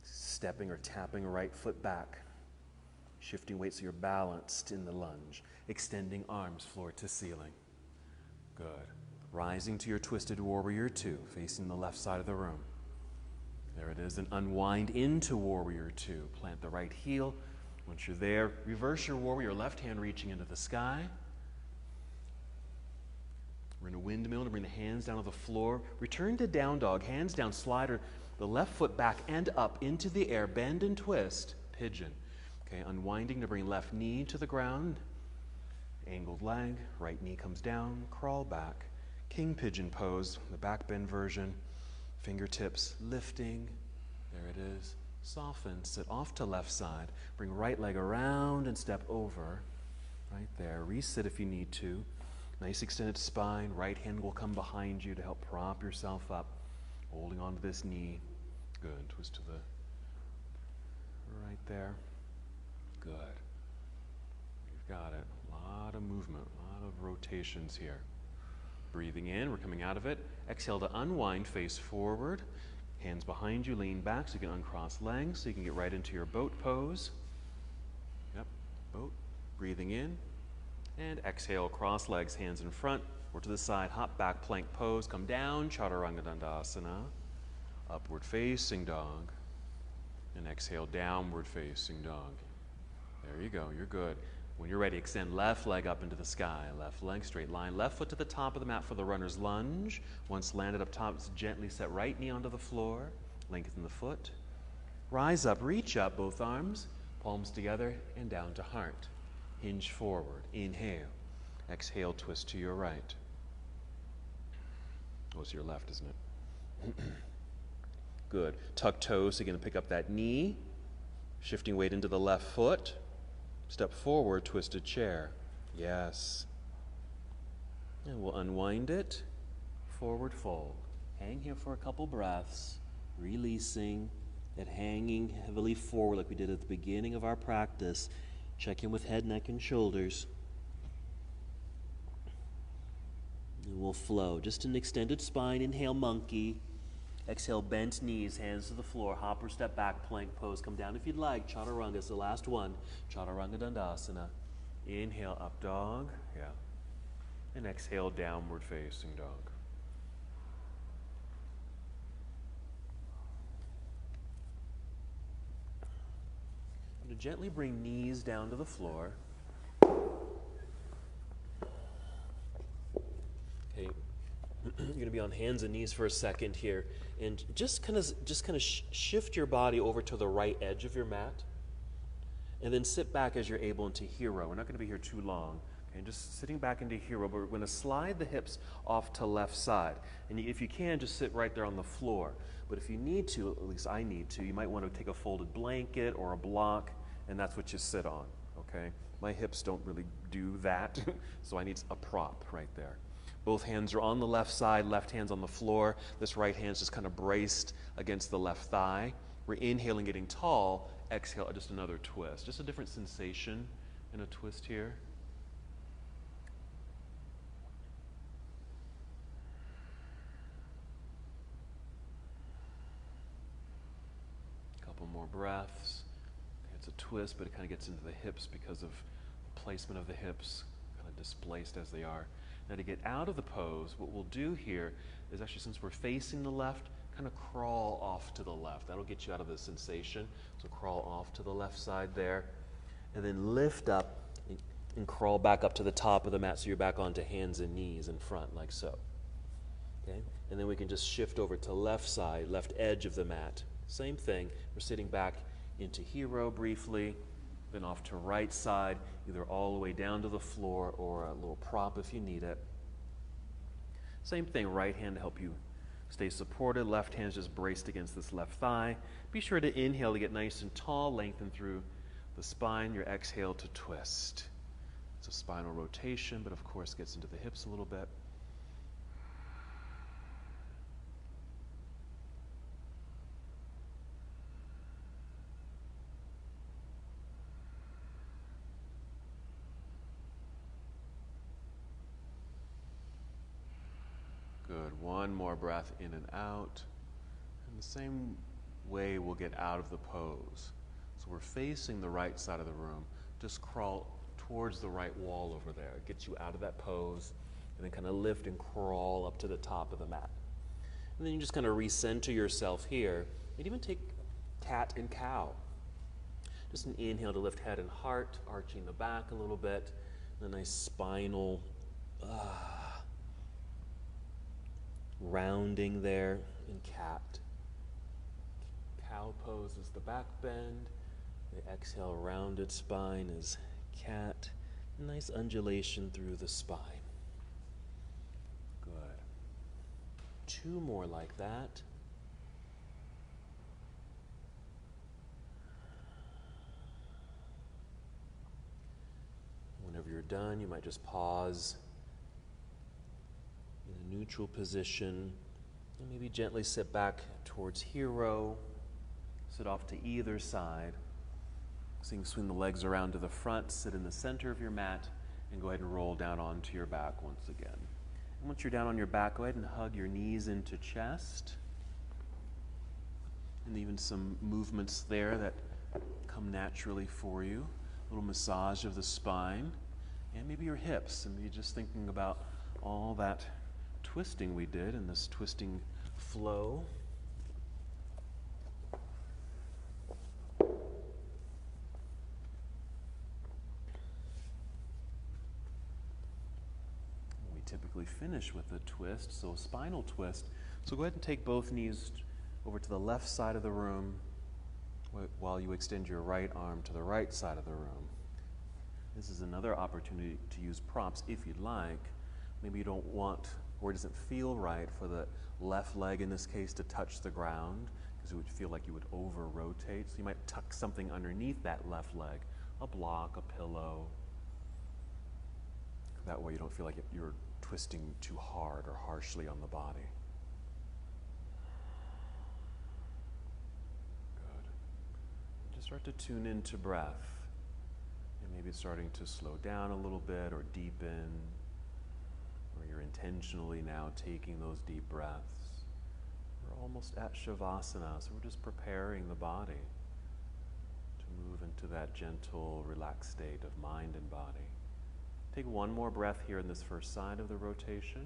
Stepping or tapping right foot back. Shifting weight so you're balanced in the lunge. Extending arms floor to ceiling. Good. Rising to your twisted warrior two, facing the left side of the room. There it is, and unwind into warrior two. Plant the right heel. Once you're there, reverse your warrior, left hand reaching into the sky. We're in a windmill to bring the hands down to the floor. Return to down dog, hands down, slider, the left foot back and up into the air, bend and twist, pigeon. Okay, unwinding to bring left knee to the ground. Angled leg, right knee comes down, crawl back. King pigeon pose, the back bend version. Fingertips lifting. There it is. Soften, sit off to left side. Bring right leg around and step over. Right there. Resit if you need to. Nice extended spine. Right hand will come behind you to help prop yourself up. Holding onto this knee. Good. Twist to the right there. Good. You've got it. A lot of movement, a lot of rotations here. Breathing in, we're coming out of it. Exhale to unwind, face forward. Hands behind you, lean back so you can uncross legs so you can get right into your boat pose. Yep, boat. Breathing in. And exhale, cross legs, hands in front or to the side. Hop back, plank pose. Come down, chaturanga dandasana. Upward facing dog. And exhale, downward facing dog. There you go, you're good. When you're ready, extend left leg up into the sky. Left leg, straight line. Left foot to the top of the mat for the runner's lunge. Once landed up top, gently set right knee onto the floor. Lengthen the foot. Rise up, reach up, both arms, palms together, and down to heart. Hinge forward. Inhale. Exhale, twist to your right. Oh, it's your left, isn't it? Good. Tuck toes, again, pick up that knee. Shifting weight into the left foot. Step forward, twisted chair. Yes. And we'll unwind it. Forward fold. Hang here for a couple breaths. Releasing. That hanging heavily forward like we did at the beginning of our practice. Check in with head, neck, and shoulders. And we'll flow. Just an extended spine. Inhale, monkey. Exhale, bent knees, hands to the floor. Hop or step back, plank pose. Come down if you'd like. Chaturanga is the last one. Chaturanga Dandasana. Inhale, up dog. Yeah. And exhale, downward facing dog. To gently bring knees down to the floor. Okay, you're going to be on hands and knees for a second here, and just kind of shift your body over to the right edge of your mat, and then sit back as you're able into hero. We're not going to be here too long. Okay, just sitting back into hero, but we're going to slide the hips off to left side, and if you can, just sit right there on the floor. But if you need to, at least I need to, you might want to take a folded blanket or a block, and that's what you sit on, okay? My hips don't really do that, so I need a prop right there. Both hands are on the left side, left hand's on the floor. This right hand's just kind of braced against the left thigh. We're inhaling, getting tall. Exhale, just another twist. Just a different sensation in a twist here. Couple more breaths. It's a twist, but it kind of gets into the hips because of the placement of the hips, kind of displaced as they are. Now to get out of the pose, what we'll do here is actually, since we're facing the left, kind of crawl off to the left. That'll get you out of the sensation. So crawl off to the left side there, and then lift up and crawl back up to the top of the mat so you're back onto hands and knees in front, like so. Okay? And then we can just shift over to left side, left edge of the mat. Same thing. We're sitting back into hero briefly, then off to right side, either all the way down to the floor or a little prop if you need it. Same thing, right hand to help you stay supported, left hand's just braced against this left thigh. Be sure to inhale to get nice and tall, lengthen through the spine, your exhale to twist. It's a spinal rotation, but of course gets into the hips a little bit. Good. One more breath in and out. And the same way we'll get out of the pose. So we're facing the right side of the room. Just crawl towards the right wall over there. It gets you out of that pose. And then kind of lift and crawl up to the top of the mat. And then you just kind of recenter yourself here. And even take cat and cow. Just an inhale to lift head and heart, arching the back a little bit. And a nice spinal rounding there in cat. Cow pose is the back bend. The exhale, rounded spine is cat. Nice undulation through the spine. Good. Two more like that. Whenever you're done, you might just pause in a neutral position and maybe gently sit back towards hero. Sit off to either side. So you can swing the legs around to the front, sit in the center of your mat, and go ahead and roll down onto your back once again. And once you're down on your back, go ahead and hug your knees into chest. And even some movements there that come naturally for you. A little massage of the spine. And maybe your hips, and maybe just thinking about all that twisting we did in this twisting flow. We typically finish with a twist, so a spinal twist. So go ahead and take both knees over to the left side of the room. while you extend your right arm to the right side of the room. This is another opportunity to use props if you'd like. Maybe you don't want, or it doesn't feel right for the left leg in this case to touch the ground, because it would feel like you would over-rotate. So you might tuck something underneath that left leg, a block, a pillow. That way you don't feel like you're twisting too hard or harshly on the body. Good. Just start to tune into breath. And maybe it's starting to slow down a little bit or deepen, or you're intentionally now taking those deep breaths. We're almost at Shavasana, so we're just preparing the body to move into that gentle, relaxed state of mind and body. Take one more breath here in this first side of the rotation.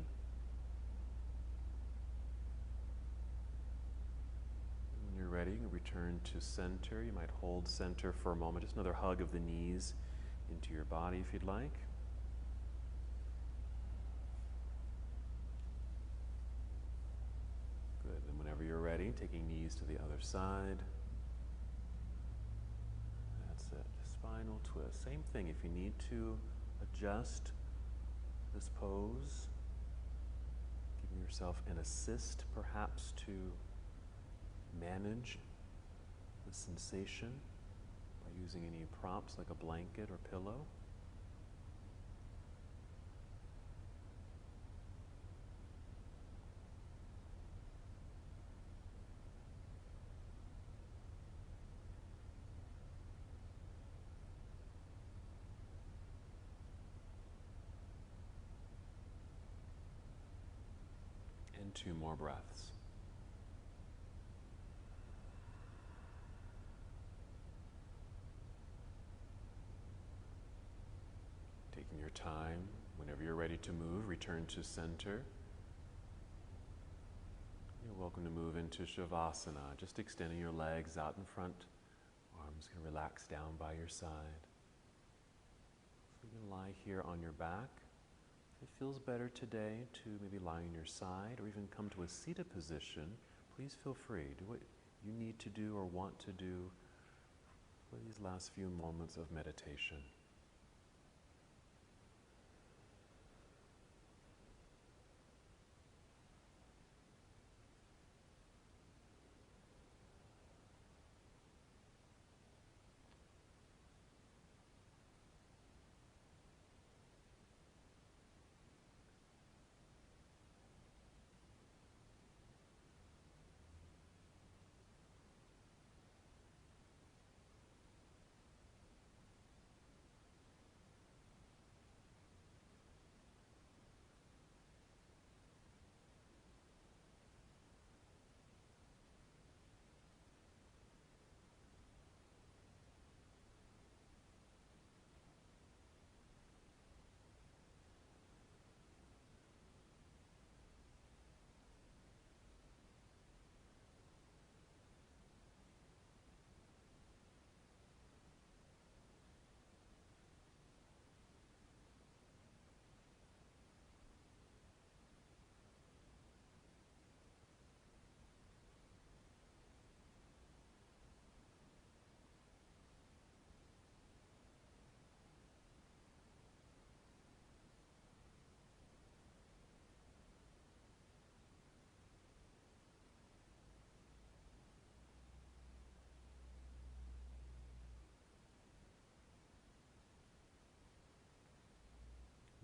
When you're ready, you return to center. You might hold center for a moment. Just another hug of the knees into your body if you'd like. Good. And whenever you're ready, taking knees to the other side. That's it. Spinal twist. Same thing. If you need to adjust this pose, giving yourself an assist perhaps to manage the sensation by using any props like a blanket or pillow. And 2 more breaths. Taking your time, whenever you're ready to move, return to center. You're welcome to move into Shavasana, just extending your legs out in front. Arms can relax down by your side. So you can lie here on your back. If it feels better today to maybe lie on your side or even come to a seated position, please feel free. Do what you need to do or want to do for these last few moments of meditation.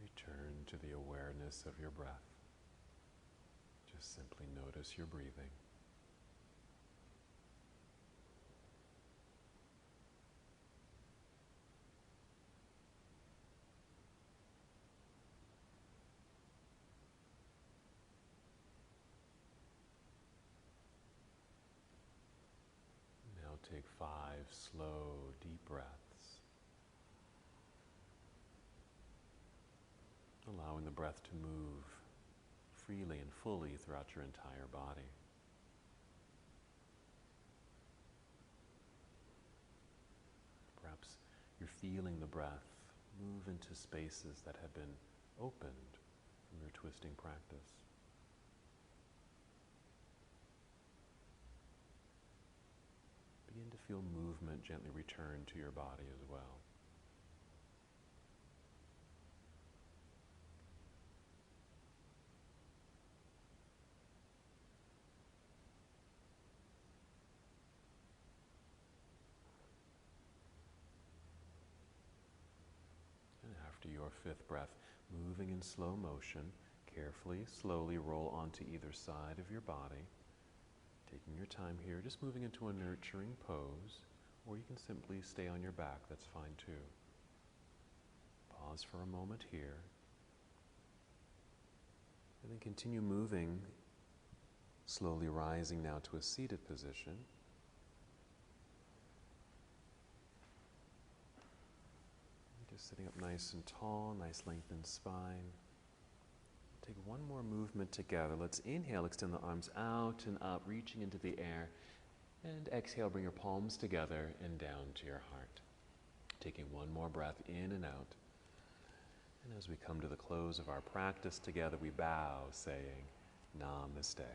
Return to the awareness of your breath. Just simply notice your breathing. Now take 5 slow, deep breaths. Allowing the breath to move freely and fully throughout your entire body. Perhaps you're feeling the breath move into spaces that have been opened from your twisting practice. Begin to feel movement gently return to your body as well. And after your fifth breath, moving in slow motion, carefully, slowly roll onto either side of your body. Taking your time here, just moving into a nurturing pose, or you can simply stay on your back, that's fine too. Pause for a moment here, and then continue moving, slowly rising now to a seated position. Just sitting up nice and tall, nice lengthened spine. Take one more movement together. Let's inhale, extend the arms out and up, reaching into the air. And exhale, bring your palms together and down to your heart. Taking one more breath in and out. And as we come to the close of our practice together, we bow, saying, Namaste.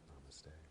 Namaste.